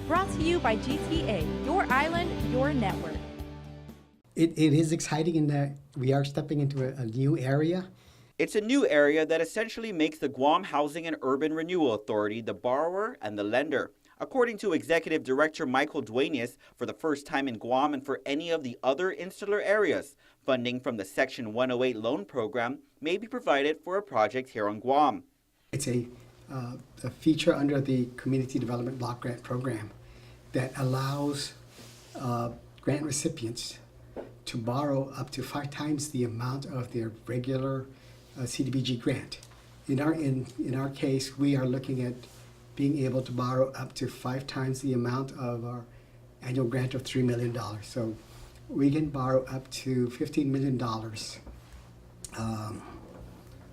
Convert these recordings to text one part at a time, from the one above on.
Brought to you by GTA, your island, your network. It is exciting in that we are stepping into a new area. It's a new area that essentially makes the Guam Housing and Urban Renewal Authority the borrower and the lender. According to Executive Director Michael Duenas, for the first time in Guam and for any of the other insular areas, funding from the Section 108 loan program may be provided for a project here on Guam. It's a feature under the Community Development Block Grant Program that allows grant recipients to borrow up to 5 times the amount of their regular CDBG grant. In our case, we are looking at being able to borrow up to 5 times the amount of our annual grant of $3 million. So we can borrow up to $15 million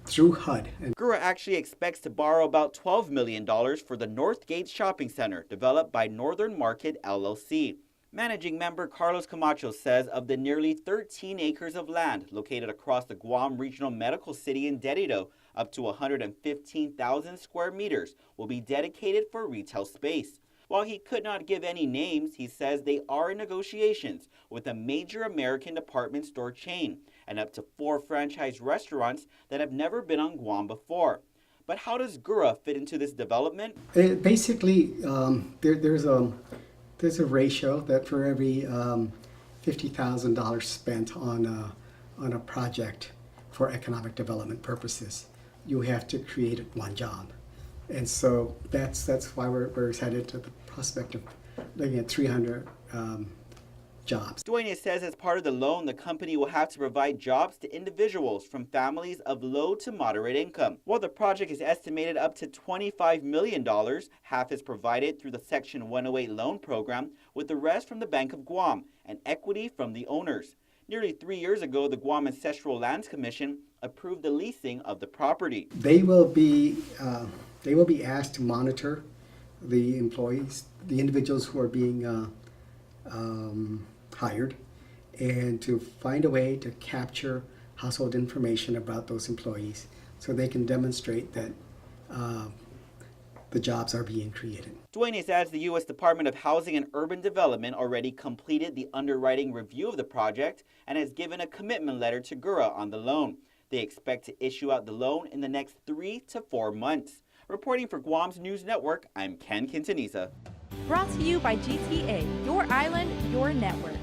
through HUD. GURA actually expects to borrow about $12 million for the Northgate Shopping Center, developed by Northern Market LLC. Managing member Carlos Camacho says of the nearly 13 acres of land located across the Guam Regional Medical City in Dedido, up to 115,000 square meters will be dedicated for retail space. While he could not give any names, he says they are in negotiations with a major American department store chain and up to 4 franchise restaurants that have never been on Guam before. But how does GURA fit into this development? Basically, there's a ratio that for every $50,000 spent on a project for economic development purposes, you have to create 1 job. And so that's why we're headed to the prospect of looking at 300 jobs. Duenas says as part of the loan, the company will have to provide jobs to individuals from families of low to moderate income. While the project is estimated up to $25 million, half is provided through the Section 108 loan program, with the rest from the Bank of Guam and equity from the owners. Nearly 3 years ago, the Guam Ancestral Lands Commission approved the leasing of the property. They will be asked to monitor the employees, the individuals who are being hired, and to find a way to capture household information about those employees so they can demonstrate that the jobs are being created. Duenas adds the U.S. Department of Housing and Urban Development already completed the underwriting review of the project and has given a commitment letter to GURA on the loan. They expect to issue out the loan in the next 3 to 4 months. Reporting for Guam's News Network, I'm Ken Quintanilla. Brought to you by GTA, your island, your network.